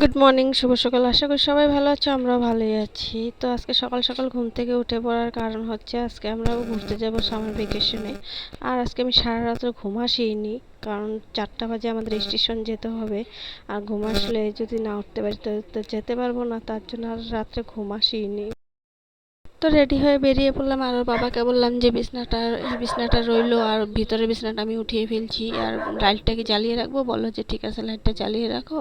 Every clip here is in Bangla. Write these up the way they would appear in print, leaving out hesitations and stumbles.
গুড মর্নিং, শুভ সকাল। আশা করি সবাই ভালো আছো, আমরাও ভালোই আছি। তো আজকে সকাল সকাল ঘুম থেকে উঠে পড়ার কারণ হচ্ছে আজকে আমরা ঘুরতে যাব সামার ভেকেশনে। আর আজকে আমি সারা রাত্র ঘুম আসিনি, কারণ 4টা বাজে আমাদের স্টেশন যেতে হবে। আর ঘুম আসলে যদি না উঠতে পারি তো যেতে পারবো না, তার জন্য আর রাত্রে ঘুম আসিনি। তো রেডি হয়ে বেরিয়ে পড়লাম, আর ওর বাবাকে বললাম যে এই বিছনাটা রইলো, আর ভিতরের বিছনাটা আমি উঠিয়ে ফেলছি, আর লাইটটা কি জ্বালিয়ে রাখবো? বললো যে ঠিক আছে, লাইটটা জ্বালিয়ে রাখো।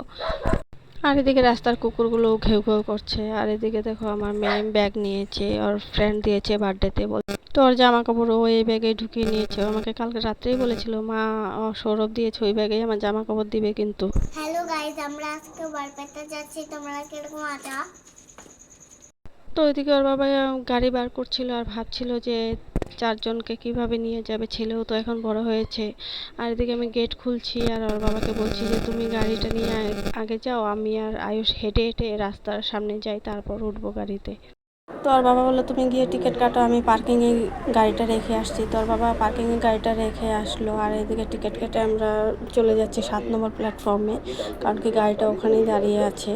আর এদিকে রাস্তার কুকুরগুলো ঘেউ ঘেউ করছে। আর এদিকে দেখো আমার মেয়ে ব্যাগ নিয়েছে, ওর ফ্রেন্ড দিয়েছে বার্থডেতে। তো ওর জামা কাপড় ও এই ব্যাগে ঢুকিয়ে নিয়েছে। ও আমাকে কালকে রাত্রেই বলেছিল, মা সৌরভ দিয়েছে ওই ব্যাগেই আমার জামা কাপড় দিবে কিন্তু। হ্যালো গাইস, আমরা আজকে বরপেটা যাচ্ছি। তোমরা কিরকম আছো? তো ওইদিকে ওর বাবা গাড়ি বার করছিল আর ভাবছিল যে 4জনকে কিভাবে নিয়ে যাবে। ছেলেও তো এখন বড় হয়েছে। আর এদিকে আমি গেট খুলছি আর ওর বাবাকে বলছি যে তুমি গাড়িটা নিয়ে আগে যাও, আমি আর আয়ুষ হেঁটে হেঁটে রাস্তার সামনে যাই, তারপর উঠবো গাড়িতে। তো ওর বাবা বললো তুমি গিয়ে টিকিট কাটো, আমি পার্কিংয়ে গাড়িটা রেখে আসছি। তো ওর বাবা পার্কিংয়ে গাড়িটা রেখে আসলো, আর এদিকে টিকিট কেটে আমরা চলে যাচ্ছি 7 নম্বর প্ল্যাটফর্মে, কারণ কি গাড়িটা ওখানেই দাঁড়িয়ে আছে।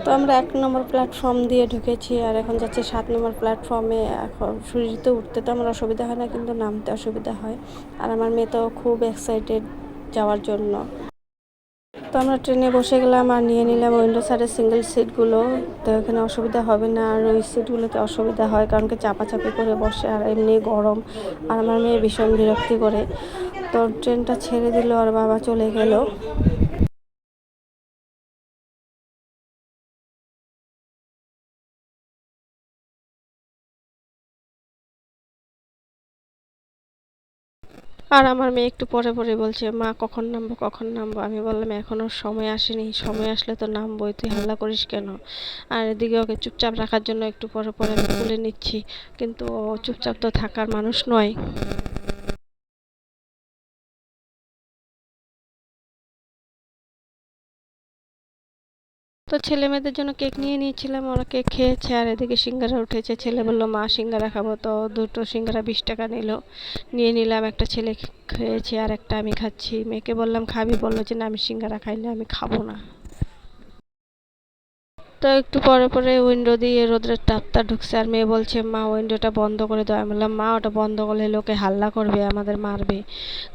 তো আমরা 1 নম্বর প্ল্যাটফর্ম দিয়ে ঢুকেছি, আর এখন যাচ্ছি 7 নম্বর প্ল্যাটফর্মে। এখন সিঁড়িতে উঠতে তো আমার অসুবিধা হয় না, কিন্তু নামতে অসুবিধা হয়। আর আমার মেয়ে তো খুব এক্সাইটেড যাওয়ার জন্য। তো আমরা ট্রেনে বসে গেলাম আর নিয়ে নিলাম উইন্ডো সাইডের সিঙ্গেল সিটগুলো। তো এখানে অসুবিধা হবে না, আর ওই সিটগুলোতে অসুবিধা হয়, কারণ কি চাপাচাপি করে বসে, আর এমনি গরম। আর আমার মেয়ে ভীষণ বিরক্তি করে। তো ট্রেনটা ছেড়ে দিল, আর বাবা চলে গেল। আর আমার মেয়ে একটু পরে পরে বলছে, মা কখন নামবো কখন নামবো? আমি বললাম এখনো সময় আসেনি, সময় আসলে তো নামবোই, তুই হাল্লা করিস কেন? আর এদিকে ওকে চুপচাপ রাখার জন্য একটু পরে পরে আমি তুলে নিচ্ছি, কিন্তু ও চুপচাপ তো থাকার মানুষ নয়। তো ছেলে মেয়েদের জন্য কেক নিয়ে নিয়েছিলাম, ওরা কেক খেয়েছে। আর এদিকে সিঙ্গারা উঠেছে, ছেলে বললো মা সিঙ্গারা খাবো, তো দুটো সিঙ্গারা 20 টাকা নিল। নিয়ে নিলাম, একটা ছেলে খেয়েছে আর একটা আমি খাচ্ছি। মেয়েকে বললাম খাবি? বললো যে না, আমি সিঙ্গারা খাই না, আমি খাবো না। তো একটু পরে পরে উইন্ডো দিয়ে রোদ্রের তাপটা ঢুকছে, আর মেয়ে বলছে মা উইন্ডোটা বন্ধ করে দাও। আমি বললাম মা ওটা বন্ধ করলে লোকে হাল্লা করবে, আমাদের মারবে,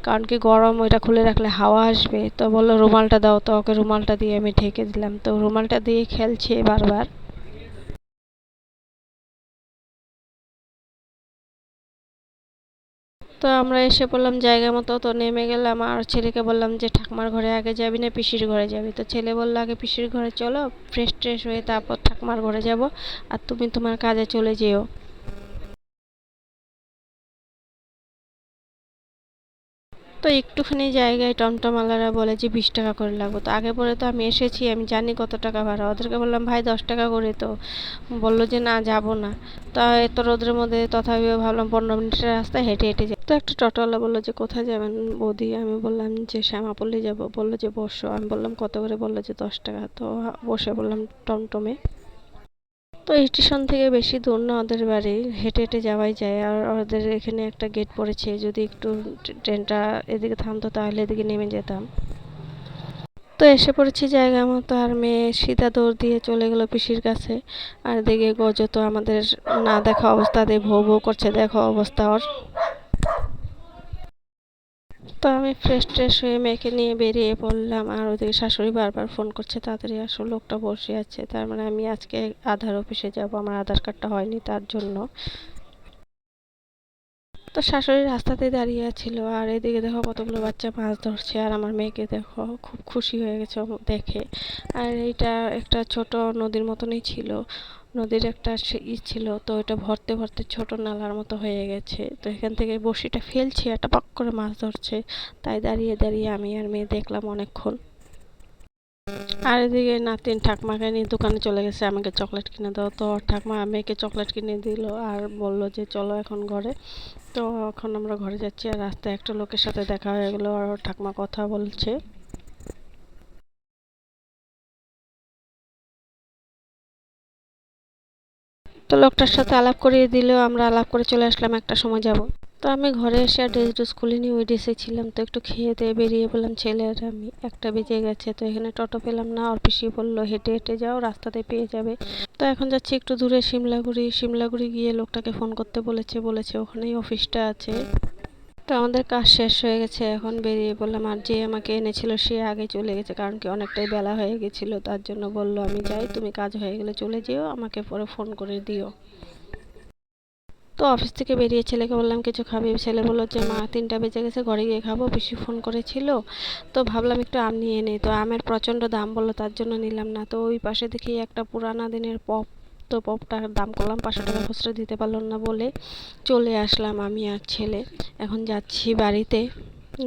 কারণ কি গরম, ওইটা খুলে রাখলে হাওয়া আসবে। তো বললো রুমালটা দাও, তো ওকে রুমালটা দিয়ে আমি ঢেকে দিলাম। তো রুমালটা দিয়ে খেলছে বারবার। তো আমরা এসে পড়লাম জায়গা মতো, তো নেমে গেলাম। আর ছেলেকে বললাম যে ঠাকমার ঘরে আগে যাবি না পিসির ঘরে যাবি? তো ছেলে বললো আগে পিসির ঘরে চলো, ফ্রেশ ট্রেশ হয়ে তারপর ঠাকমার ঘরে যাব, আর তুমি তোমার কাজে চলে যেও। তো একটুখানি জায়গায় টমটমওয়ালারা বলে যে 20 টাকা করে লাগবে। তো আগে পরে তো আমি এসেছি, আমি জানি কত টাকা ভাড়া। ওদেরকে বললাম ভাই 10 টাকা করে, তো বললো যে না যাব না। তা এত রোদের মধ্যে তথাপিও ভাবলাম 15 মিনিটের রাস্তা হেঁটে হেঁটে যাই। তো একটা টোটোওয়ালা বললো যে কোথায় যাবেন বৌদি? আমি বললাম যে শ্যামাপল্লী যাব। বললো যে বসো। আমি বললাম কত করে? বললো যে 10 টাকা। তো বসে বললাম টমটমে। তো স্টেশন থেকে বেশি দূর না ওদের বাড়ি, হেঁটে হেঁটে যাওয়াই যায়। আর ওদের এখানে একটা গেট পড়েছে, যদি একটু ট্রেনটা এদিকে থামতো তাহলে এদিকে নেমে যেতাম। তো এসে পড়েছি জায়গা মতো, আর মেয়ে সিধা দৌড় দিয়ে চলে গেল পিসির কাছে। আর এদিকে গজ তো আমাদের না দেখা অবস্থাতে ভৌ ভৌ করছে, দেখো অবস্থা ওর। তো আমি ফ্রেশ ট্রেশ হয়ে মেয়েকে নিয়ে বেরিয়ে পড়লাম। আর ওদিকে শাশুড়ি বারবার ফোন করছে তাড়াতাড়ি আসো, লোকটা বসে আছে। তার মানে আমি আজকে আধার অফিসে যাব, আমার আধার কার্ডটা হয়নি তার জন্য। তো শাশুড়ি রাস্তাতেই দাঁড়িয়ে ছিল, আর এদিকে দেখো কতগুলো বাচ্চা মাছ ধরছে। আর আমার মেয়েকে দেখো খুব খুশি হয়ে গেছে দেখে। আর এইটা একটা ছোট নদীর মতনই ছিল, নদীর একটা ছিল। তো এটা ভরতে ভরতে ছোট নালার মতো হয়ে গেছে। তো এখান থেকে বড়শিটা ফেলছে, একটা পাক করে মাছ ধরছে। তাই দাঁড়িয়ে দাঁড়িয়ে আমি আর মেয়ে দেখলাম অনেকক্ষণ। আর এদিকে নাতিন ঠাকমাকে নিয়ে দোকানে চলে গেছে আমাকে চকলেট কিনে দাও। তো ঠাকমা মেয়েকে চকলেট কিনে দিল, আর বলল যে চলো এখন ঘরে। তো এখন আমরা ঘরে যাচ্ছি, আর রাস্তায় একটা লোকের সাথে দেখা হয়ে গেলো, আর ওর ঠাকমা কথা বলছে। তো লোকটার সাথে আলাপ করিয়ে দিলেও আমরা আলাপ করে চলে আসলাম, একটা সময় যাব। তো আমি ঘরে এসে আর ড্রেস খুলিনি, ওই ড্রেসে ছিলাম। তো একটু খেয়ে দিয়ে বেরিয়ে পড়লাম, ছেলে আর আমি। 1টা বেজে গেছে, তো এখানে টোটো পেলাম না। ওর পিসি বললো হেঁটে হেঁটে যাও, রাস্তাতে পেয়ে যাবে। তো এখন যাচ্ছি একটু দূরে শিমলাগুড়ি গিয়ে লোকটাকে ফোন করতে বলেছে ওখানেই অফিসটা আছে। তো আমাদের কাজ শেষ হয়ে গেছে, এখন বেরিয়ে পড়লাম। আর যে আমাকে এনেছিল সে আগে চলে গেছে, কারণ কি অনেকটাই বেলা হয়ে গেছিল। তার জন্য বললো আমি যাই, তুমি কাজ হয়ে গেলে চলে যেও, আমাকে পরে ফোন করে দিও। তো অফিস থেকে বেরিয়ে ছেলেকে বললাম কিছু খাবি? ছেলে বললো যে মা 3টা বেজে গেছে, ঘরে গিয়ে খাবো, পিসি ফোন করেছিল। তো ভাবলাম একটু আম নিয়ে নিই। তো আমের প্রচণ্ড দাম বললো, তার জন্য নিলাম না। তো ওই পাশে দেখি একটা পুরানা দিনের পপ। তো পপটার দাম করলাম 500 টাকা, খুচরো দিতে পারলো না বলে চলে আসলাম আমি আর ছেলে। এখন যাচ্ছি বাড়িতে,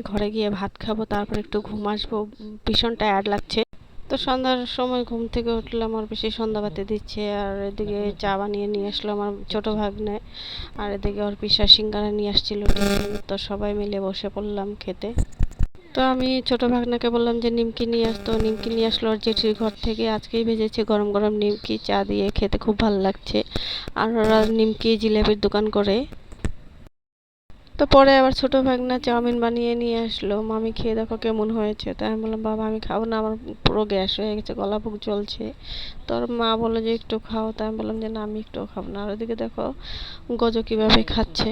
ঘরে গিয়ে ভাত খাবো, তারপর একটু ঘুম আসবো। ভীষণ টায়ার্ড লাগছে। তো সন্ধ্যার সময় ঘুম থেকে উঠলাম, ওর পিসি সন্ধ্যাবাতি দিচ্ছে। আর এদিকে চা বানিয়ে নিয়ে আসলো আমার ছোট ভাগ্নে। আর এদিকে ওর পিসা সিঙ্গারা নিয়ে আসছিল টিফিন। তো সবাই মিলে বসে পড়লাম খেতে। তো আমি ছোট ভাগ্নাকে বললাম যে নিমকি নিয়ে আসতো, নিমকি নিয়ে আসলো ওর জেঠির ঘর থেকে। আজকেই ভেজেছে গরম গরম নিমকি, চা দিয়ে খেতে খুব ভালো লাগছে। আর ওরা নিমকি জিলেপির দোকান করে। তো পরে আবার ছোট ভাগনা চাউমিন বানিয়ে নিয়ে আসলো, মামি খেয়ে দেখো কেমন হয়েছে। তাই আমি বললাম বাবা আমি খাবো না, আমার পুরো গ্যাস হয়ে গেছে, গলা বুক জ্বলছে। তো ওর মা বললো যে একটু খাও, তাই আমি বললাম যে না আমি একটু খাবো না। আর ওদিকে দেখো গজো কিভাবে খাচ্ছে।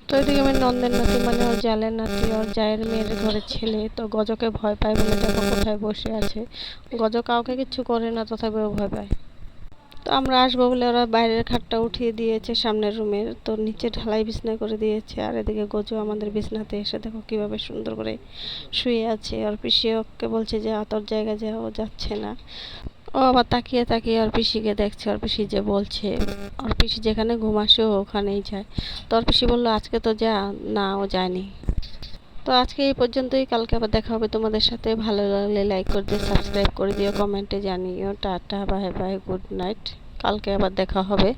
তো এদিকে আমার নন্দের নাতি, মানে ওর জালের নাতি, ওর জায়ের মেয়ের ঘরের ছেলে, তো গজকে ভয় পায় বলে দেখো কোথায় বসে আছে। গজ কাউকে কিচ্ছু করে না, তথাপিও ভয় পায়। তো আমরা আসবো বলে ওরা বাইরের খাটটা উঠিয়ে দিয়েছে সামনের রুমের, তো নিচে ঢালাই বিছনা করে দিয়েছে। আর এদিকে গজু আমাদের বিছনাতে এসে দেখো কিভাবে সুন্দর করে শুয়ে আছে। আর পিসি ওকে বলছে যে তোর জায়গা যা, ও যাচ্ছে না। ও আবার তাকিয়ে তাকিয়ে ওর পিসিকে দেখছে, ওর পিসি যে বলছে। ওর পিসি যেখানে ঘুম আসে ও ওখানেই যায়। তো ওর পিসি বললো আজকে তো যা, না ও যায়নি। তো আজকে এই পর্যন্তই, কালকে আবার দেখা হবে তোমাদের সাথে। ভালো লাগলে লাইক করে দিও, সাবস্ক্রাইব করে দিও, কমেন্টে জানিও। Tata, bye bye, good night. কালকে আবার দেখা হবে।